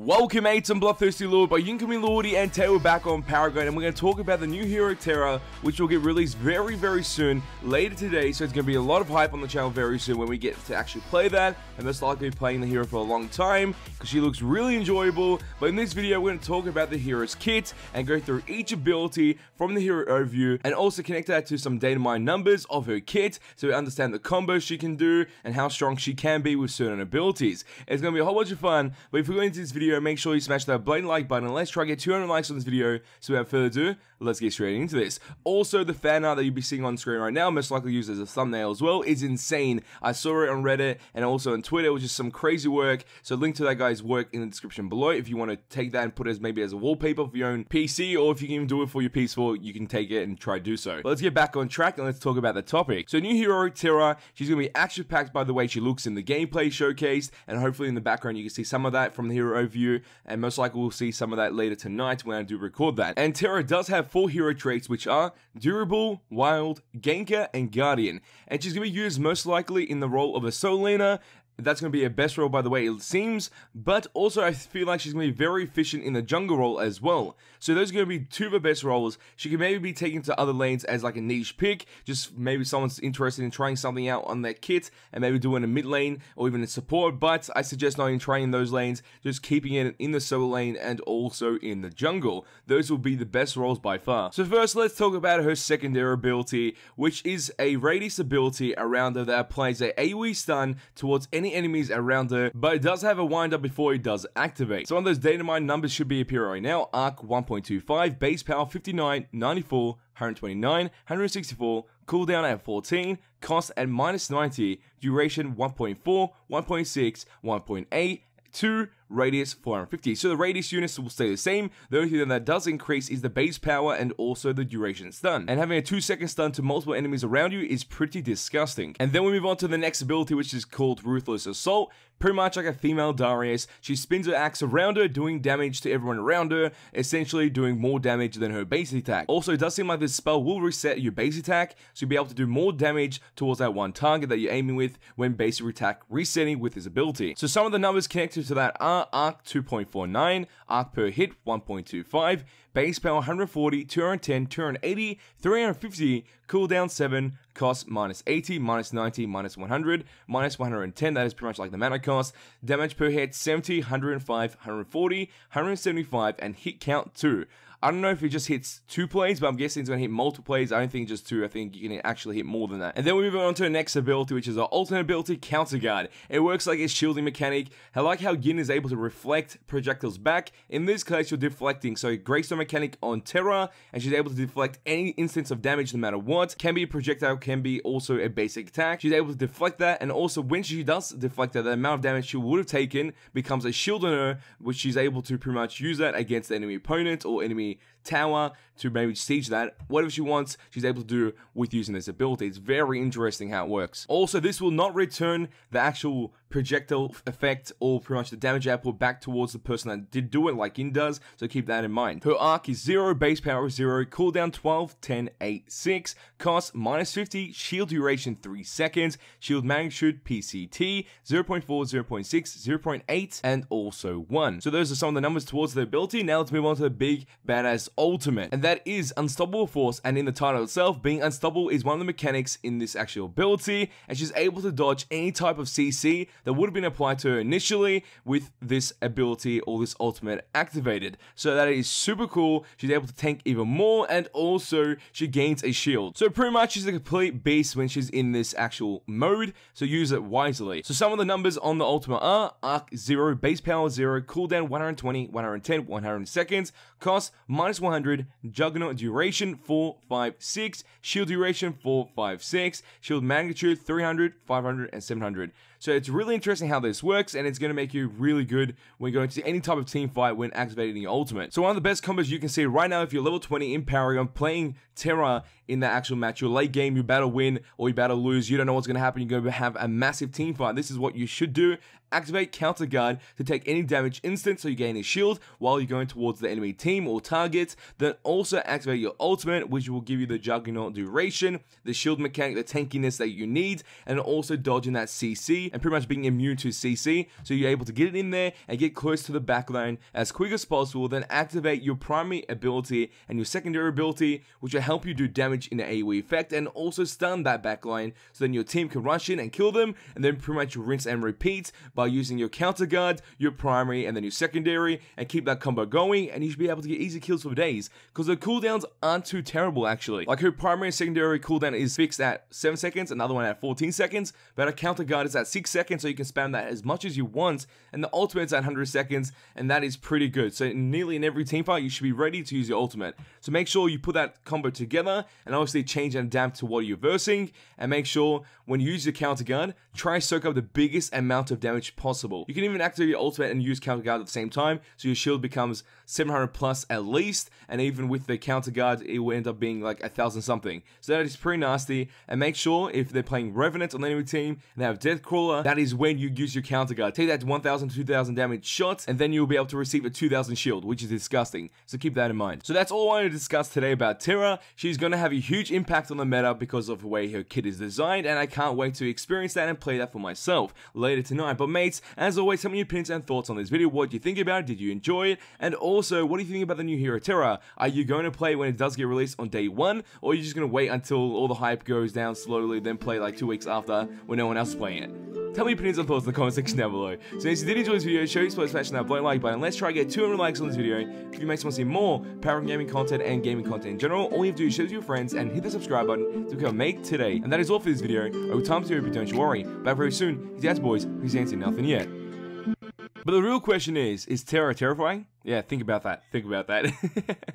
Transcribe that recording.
Welcome mates, I'm Bloodthirsty Lord, but you can call me Lordy, and today we're back on Paragon, and we're going to talk about the new hero Terra, which will get released very soon, later today, so it's going to be a lot of hype on the channel very soon when we get to actually play that, and most likely playing the hero for a long time, because she looks really enjoyable. But in this video, we're going to talk about the hero's kit, and go through each ability from the hero overview, and also connect that to some Datamined numbers of her kit, so we understand the combos she can do, and how strong she can be with certain abilities. It's going to be a whole bunch of fun, but if we go into this video, make sure you smash that blatant like button, and let's try to get 200 likes on this video. So without further ado, let's get straight into this. Also, the fan art that you'll be seeing on screen right now, most likely used as a thumbnail as well, is insane. I saw it on Reddit and also on Twitter, which is some crazy work. So link to that guy's work in the description below if you want to take that and put it as maybe as a wallpaper for your own PC, or if you can even do it for your PS4, you can take it and try to do so. But let's get back on track and let's talk about the topic. So new hero Terra, she's going to be action-packed by the way she looks in the gameplay showcase, and hopefully in the background you can see some of that from the hero overview, and most likely we'll see some of that later tonight when I do record that. And Terra does have 4 hero traits, which are Durable, Wild, Ganker, and Guardian. And she's going to be used most likely in the role of a solo laner. That's going to be her best role by the way it seems, but also I feel like she's going to be very efficient in the jungle role as well. So those are going to be 2 of her best roles. She can maybe be taken to other lanes as like a niche pick, just maybe someone's interested in trying something out on that kit and maybe doing a mid lane or even a support, but I suggest not even trying in those lanes, just keeping it in the solo lane and also in the jungle. Those will be the best roles by far. So first let's talk about her secondary ability, which is a radius ability around her that applies a AoE stun towards any enemies around her, but it does have a wind up before it does activate. Some of those Datamined numbers should be appearing right now. Arc 1.25, base power 59, 94, 129, 164, cooldown at 14, cost at -90, duration 1.4, 1.6, 1.8, 2, radius 450. So the radius units will stay the same. The only thing that does increase is the base power and also the duration stun. And having a 2-second stun to multiple enemies around you is pretty disgusting. And then we move on to the next ability, which is called Ruthless Assault. Pretty much like a female Darius, she spins her axe around her, doing damage to everyone around her, essentially doing more damage than her base attack. Also, it does seem like this spell will reset your base attack, so you'll be able to do more damage towards that one target that you're aiming with when base attack resetting with this ability. So some of the numbers connected to that are Arc 2.49, Arc per hit 1.25, base power 140, 210, 280, 350, cooldown 7, cost -80, -90, -100, -110, that is pretty much like the mana cost, damage per hit 70, 105, 140, 175, and hit count 2. I don't know if it just hits 2 plays, but I'm guessing it's going to hit multiple plays. I don't think just 2. I think you can actually hit more than that. And then we move on to the next ability, which is our alternate ability, Counter Guard. It works like a shielding mechanic. I like how Yin is able to reflect projectiles back. In this case, you're deflecting. So Greystone mechanic on Terra, and she's able to deflect any instance of damage no matter what. Can be a projectile, can be also a basic attack. She's able to deflect that, and also when she does deflect that, the amount of damage she would have taken becomes a shield on her, which she's able to pretty much use that against the enemy opponent or enemy tower to maybe siege that. Whatever she wants, she's able to do with using this ability. It's very interesting how it works. Also, this will not return the actual projectile effect or pretty much the damage output back towards the person that did do it like Yin does, so keep that in mind. Her arc is 0, base power 0, cooldown 12, 10, 8, 6, cost -50, shield duration 3 seconds, shield magnitude PCT 0.4, 0.6, 0.8, and also 1. So those are some of the numbers towards the ability. Now let's move on to the big badass ultimate, and that is Unstoppable Force. And in the title itself, being unstoppable is one of the mechanics in this actual ability, and she's able to dodge any type of CC that would have been applied to her initially with this ability or this ultimate activated. So that is super cool. She's able to tank even more, and also she gains a shield. So pretty much she's a complete beast when she's in this actual mode, so use it wisely. So some of the numbers on the ultimate are Arc 0, base power 0, cooldown 120, 110, 100 seconds, cost -100, Juggernaut duration 4, 5, 6, shield duration 4, 5, 6, shield magnitude 300, 500, and 700. So it's really interesting how this works, and it's going to make you really good when going to any type of team fight when activating your ultimate. So one of the best combos you can see right now if you're level 20 in Paragon playing Terra in that actual match, your late game, you better win or you better lose, you don't know what's going to happen, you're going to have a massive team fight. This is what you should do activate Counter Guard to take any damage instant so you gain a shield while you're going towards the enemy team or target. Then also activate your ultimate, which will give you the Juggernaut duration, the shield mechanic, the tankiness that you need, and also dodging that CC and pretty much being immune to CC, so you're able to get it in there and get close to the backline as quick as possible. Then activate your primary ability and your secondary ability, which will help you do damage in the AoE effect and also stun that backline, so then your team can rush in and kill them, and then pretty much rinse and repeat by using your counter guard, your primary, and then your secondary, and keep that combo going, and you should be able to get easy kills for days, because the cooldowns aren't too terrible actually. Like her primary and secondary cooldown is fixed at 7 seconds, another one at 14 seconds, but a counter guard is at 6 seconds, so you can spam that as much as you want, and the ultimate's at 100 seconds, and that is pretty good. So nearly in every team fight, you should be ready to use your ultimate. So make sure you put that combo together, and obviously change and adapt to what you're versing, and make sure when you use your counter guard, try soak up the biggest amount of damage possible. You can even activate your ultimate and use counter guard at the same time, so your shield becomes 700 plus at least, and even with the counter guard, it will end up being like 1,000 something. So that is pretty nasty, and make sure if they're playing Revenant on the enemy team, and they have Deathcrawler, that is when you use your counter guard. Take that 1,000 to 2,000 damage shot, and then you'll be able to receive a 2,000 shield, which is disgusting. So keep that in mind. So that's all I wanted to discuss today about Terra. She's going to have a huge impact on the meta because of the way her kit is designed, and I can't wait to experience that and play that for myself later tonight. But mates, as always, tell me your opinions and thoughts on this video. What do you think about it? Did you enjoy it? And also, what do you think about the new hero Terra? Are you going to play when it does get released on day 1, or are you just going to wait until all the hype goes down slowly, then play like 2 weeks after when no one else is playing it? Tell me your opinions and thoughts in the comment section down below. So if you did enjoy this video, show your support by smashing that blue like button. Let's try to get 200 likes on this video. If you make someone see more Paragon gaming content and gaming content in general, all you have to do is share with your friends and hit the subscribe button to become a mate today. And that is all for this video. Over time to you, don't you worry. Back very soon. It's Dad's boys, who's answering nothing yet. But the real question is Terra terrifying? Yeah, think about that. Think about that.